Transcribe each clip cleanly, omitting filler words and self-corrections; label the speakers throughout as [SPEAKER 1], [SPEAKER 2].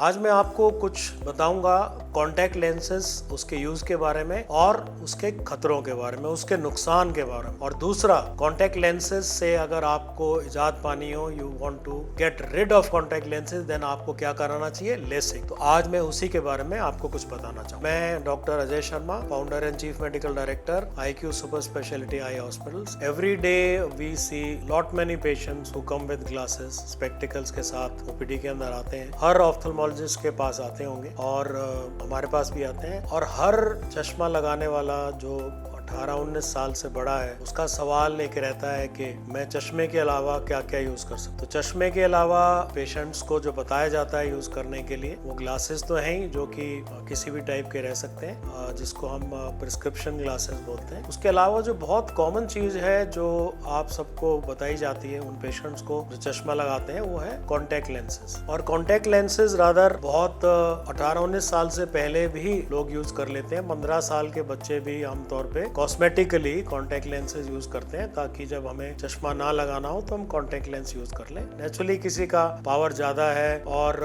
[SPEAKER 1] आज मैं आपको कुछ बताऊंगा कॉन्टैक्ट लेंसेज, उसके यूज के बारे में और उसके खतरों के बारे में, उसके नुकसान के बारे में। और दूसरा, कॉन्टैक्ट लेंसेज से अगर आपको इजाद पानी हो, you want to get rid of contact lenses, then आपको क्या कराना चाहिए? लेसिक। तो आज मैं उसी के बारे में आपको कुछ बताना चाहूँ। मैं doctor Ajay Sharma, founder and chief medical director, IQ super speciality eye hospitals. Every day we see lot many patients who come with glasses, spectacles के साथ OPD के अंदर आते हैं। हर ऑफ्थल्मोलॉजिस्ट के पास आते होंगे और हमारे पास भी आते हैं। और हर चश्मा लगाने वाला जो 18-19 साल से बड़ा है, उसका सवाल एक रहता है कि मैं चश्मे के अलावा क्या क्या यूज कर सकता हूँ। तो चश्मे के अलावा पेशेंट्स को जो बताया जाता है यूज करने के लिए, वो ग्लासेस तो हैं ही, जो कि किसी भी टाइप के रह सकते हैं, जिसको हम प्रिस्क्रिप्शन ग्लासेस बोलते हैं। उसके अलावा जो बहुत कॉमन चीज है जो आप सबको बताई जाती है उन पेशेंट्स को जो चश्मा लगाते हैं, वो है कॉन्टैक्ट लेंसेज। और कॉन्टैक्ट लेंसेज रादर बहुत 18-19 साल से पहले भी लोग यूज कर लेते हैं। 15 साल के बच्चे भी आमतौर पे कॉस्मेटिकली कॉन्टैक्ट लेंसेज यूज करते हैं, ताकि जब हमें चश्मा ना लगाना हो तो हम कॉन्टैक्ट लेंस यूज कर लें। नेचुरली किसी का पावर ज्यादा है और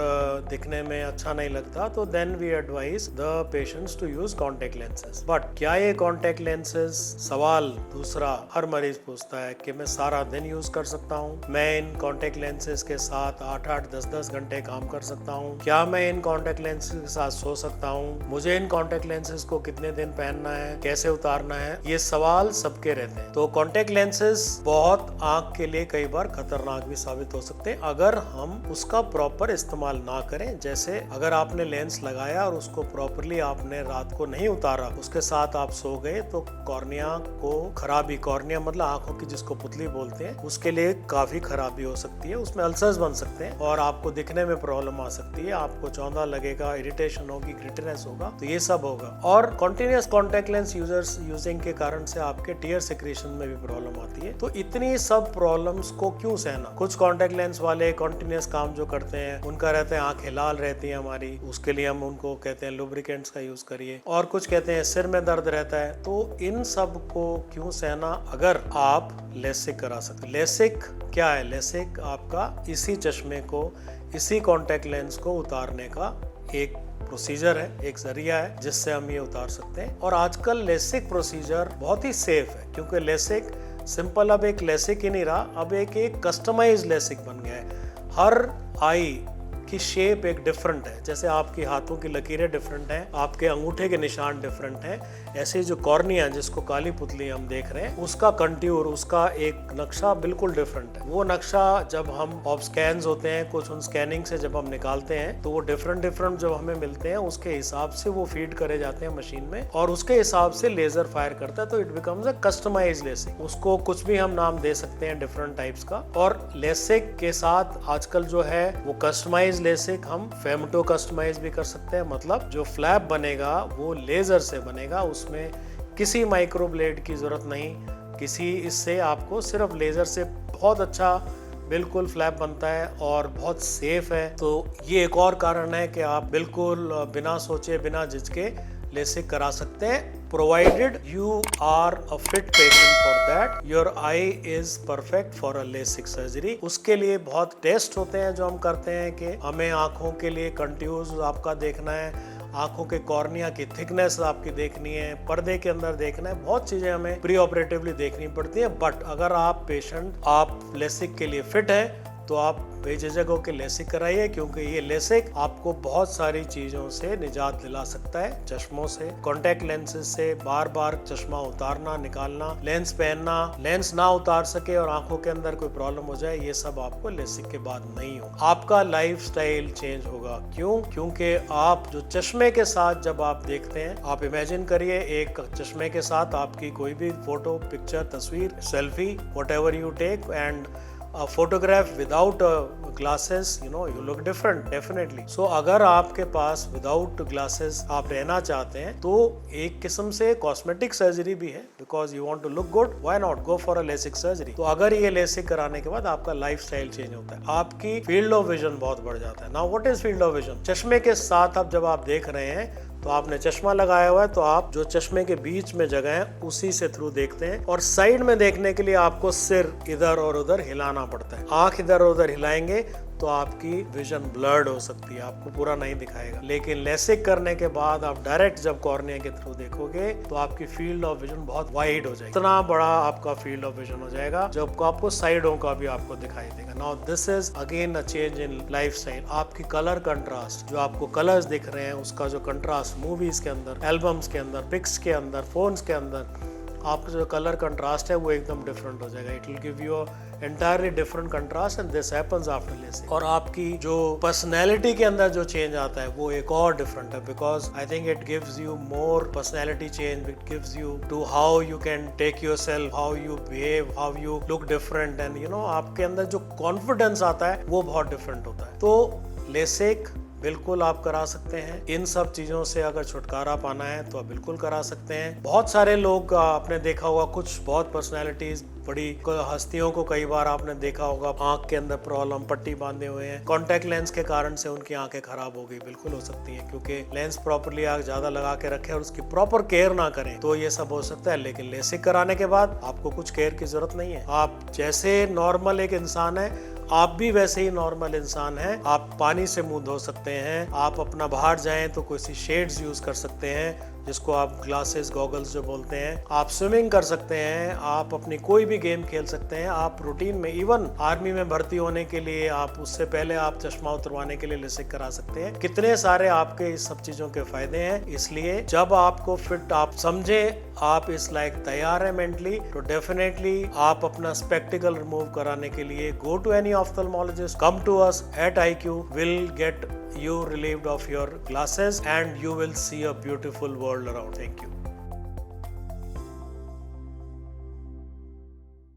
[SPEAKER 1] दिखने में अच्छा नहीं लगता, तो then we advise the patients to use contact lenses. But क्या ये कॉन्टैक्ट लेंसेज, सवाल दूसरा हर मरीज पूछता है कि मैं सारा दिन यूज कर सकता हूँ? मैं इन कॉन्टैक्ट लेंसेज के साथ 8-8, 10-10 घंटे काम कर सकता हूँ? क्या मैं इन कॉन्टैक्ट लेंसेज के साथ सो सकता हूँ? मुझे इन कॉन्टैक्ट लेंसेज को कितने दिन पहनना है, कैसे उतारना है? ये सवाल सबके रहते हैं। तो कॉन्टैक्ट लेंसेज बहुत आंख के लिए कई बार खतरनाक भी साबित हो सकते हैं अगर हम उसका प्रॉपर इस्तेमाल ना करें। जैसे अगर आपने लेंस लगाया और उसको प्रॉपरली आपने रात को नहीं उतारा, उसके साथ आप सो गए, तो कॉर्निया को खराबी, कॉर्निया मतलब आंखों की जिसको पुतली बोलते हैं, उसके लिए काफी खराबी हो सकती है। उसमें अल्सर्स बन सकते हैं और आपको दिखने में प्रॉब्लम आ सकती है। आपको चौंधा लगेगा, इरिटेशन होगी, ग्रिटिनेस होगा, तो ये सब होगा। और कॉन्टिन्यूअस कॉन्टैक्ट लेंस यूजिंग के कारण से आपके टीयर सिक्रेशन में भी प्रॉब्लम आती है। तो इतनी सब प्रॉब्लम्स को क्यों सहना? कुछ कॉन्टैक्ट लेंस वाले कॉन्टिन्यूअस काम जो करते हैं, उनका रहता है आंखें लाल रहती है हमारी, उसके लिए हम उनको कहते हैं लुब्रिकेंट्स का यूज करिए। और कुछ कहते हैं सिर में दर्द रहता है। तो इन सब को क्यों सहना अगर आप लेसिक करा सकते? लेसिक क्या है? लेसिक आपका इसी चश्मे को, इसी कॉन्टैक्ट लेंस को उतारने का एक प्रोसीजर है, एक जरिया है जिससे हम ये उतार सकते हैं। और आजकल लेसिक प्रोसीजर बहुत ही सेफ है, क्योंकि लेसिक सिंपल अब एक लेसिक ही नहीं रहा, अब एक कस्टमाइज्ड लेसिक बन गया है। हर आई की शेप एक डिफरेंट है। जैसे आपकी हाथों की लकीरें डिफरेंट हैं, आपके अंगूठे के निशान डिफरेंट हैं, ऐसे जो कॉर्निया, जिसको काली पुतली हम देख रहे हैं, उसका कंट्यूर, उसका एक नक्शा बिल्कुल डिफरेंट है। वो नक्शा जब हम ऑफ स्कैन्स होते हैं, कुछ उन स्कैनिंग से जब हम निकालते हैं, तो वो डिफरेंट जब हमें मिलते हैं, उसके हिसाब से वो फीड करे जाते हैं मशीन में और उसके हिसाब से लेजर फायर करता है। तो it becomes a customised LASIK. उसको कुछ भी हम नाम दे सकते हैं डिफरेंट टाइप्स का। और लेसिक के साथ आजकल जो है वो कस्टमाइज लेसिक, हम फेमटो कस्टमाइज भी कर सकते हैं। मतलब जो फ्लैप बनेगा वो लेजर से बनेगा, उसमें किसी माइक्रो ब्लेड की जरूरत नहीं, किसी, इससे आपको सिर्फ लेजर से बहुत अच्छा बिल्कुल फ्लैप बनता है और बहुत सेफ है। तो ये एक और कारण है कि आप बिल्कुल बिना सोचे, बिना झिझके लेसिक करा सकते हैं, provided you are a fit patient for that, your eye is perfect for a LASIK surgery। उसके लिए बहुत टेस्ट होते हैं जो हम करते हैं कि हमें आंखों के लिए कंट्यूज आपका देखना है, आंखों के कॉर्निया की थिकनेस आपकी देखनी है, पर्दे के अंदर देखना है, बहुत चीजें हमें प्री ऑपरेटिवली देखनी पड़ती है। बट अगर आप पेशेंट, आप लेसिक के लिए फिट है, तो आप बेझिझक होकर लेसिक कराइए, क्योंकि ये लेसिक आपको बहुत सारी चीजों से निजात दिला सकता है। चश्मों से, कॉन्टैक्ट लेंसेज से, बार बार चश्मा उतारना निकालना, लेंस पहनना, लेंस ना उतार सके और आंखों के अंदर कोई प्रॉब्लम हो जाए, ये सब आपको लेसिक के बाद नहीं हो। आपका लाइफस्टाइल चेंज होगा। क्यों? क्योंकि आप जो चश्मे के साथ जब आप देखते हैं, आप इमेजिन करिए एक चश्मे के साथ आपकी कोई भी फोटो, पिक्चर, तस्वीर, selfie, whatever you take, and a photograph without glasses, you look different definitely। So अगर आपके पास without glasses आप रहना चाहते हैं, तो एक किस्म से कॉस्मेटिक सर्जरी भी है, because you want to look good, why not go for a LASIK surgery। तो अगर ये LASIK कराने के बाद आपका लाइफस्टाइल चेंज होता है, आपकी फील्ड ऑफ विजन बहुत बढ़ जाता है। Now what is field of vision? चश्मे के साथ अब जब आप देख रहे हैं, तो आपने चश्मा लगाया हुआ है, तो आप जो चश्मे के बीच में जगह है उसी से थ्रू देखते हैं। और साइड में देखने के लिए आपको सिर इधर और उधर हिलाना पड़ता है। आंख इधर और उधर हिलाएंगे तो आपकी विजन ब्लर्ड हो सकती है, आपको पूरा नहीं दिखाएगा। लेकिन लेसिक करने के बाद आप डायरेक्ट जब कॉर्निया के थ्रू देखोगे तो आपकी फील्ड ऑफ विजन बहुत वाइड हो जाएगी, इतना बड़ा आपका फील्ड ऑफ विजन हो जाएगा जब आपको साइडों का भी आपको दिखाई देगा। Now this is again a change in lifestyle. आपकी कलर कंट्रास्ट, जो आपको कलर्स दिख रहे हैं उसका जो कंट्रास्ट मूवीज के अंदर, एल्बम्स के अंदर, पिक्स के अंदर, फोन्स के अंदर, आपका जो कलर कंट्रास्ट है वो एकदम डिफरेंट हो जाएगा। It will give you entirely different contrast and this happens after LASIK. और आपकी जो पर्सनैलिटी के अंदर जो चेंज आता है वो एक और डिफरेंट है, because I think it gives you more personality change, it gives you to how you can take your self, how you behave, how you look different, and you know आपके अंदर जो confidence आता है वो बहुत different होता है। तो लेसिक बिल्कुल आप करा सकते हैं। इन सब चीज़ों से अगर छुटकारा पाना है तो आप बिल्कुल करा सकते हैं। बहुत सारे लोग आपने देखा होगा, कुछ बहुत पर्सनैलिटीज, बड़ी हस्तियों को कई बार आपने देखा होगा आंख के अंदर प्रॉब्लम, पट्टी बांधे हुए हैं, कॉन्टैक्ट लेंस के कारण से उनकी आंखें खराब हो गई, बिल्कुल हो सकती हैं, क्योंकि लेंस प्रॉपरली आप ज्यादा लगा के रखें और उसकी प्रॉपर केयर ना करें तो ये सब हो सकता है। लेकिन लेसिक कराने के बाद आपको कुछ केयर की जरूरत नहीं है। आप जैसे नॉर्मल एक इंसान है, आप भी वैसे ही नॉर्मल इंसान हैं। आप पानी से मुंह धो सकते हैं, आप अपना बाहर जाएं तो कोई सी शेड्स यूज कर सकते हैं जिसको आप ग्लासेस, गॉगल्स जो बोलते हैं, आप स्विमिंग कर सकते हैं, आप अपनी कोई भी गेम खेल सकते हैं। आप रूटीन में, इवन आर्मी में भर्ती होने के लिए आप उससे पहले आप चश्मा उतरवाने के लिए लेसिक करा सकते हैं। कितने सारे आपके इस सब चीजों के फायदे हैं। इसलिए जब आपको फिट, आप समझे आप इस लायक तैयार है मेंटली, तो डेफिनेटली आप अपना स्पेक्टिकल रिमूव कराने के लिए go to any ophthalmologist, come to us at IQ, will get you relieved of your glasses and you will see a beautiful world around. Thank you.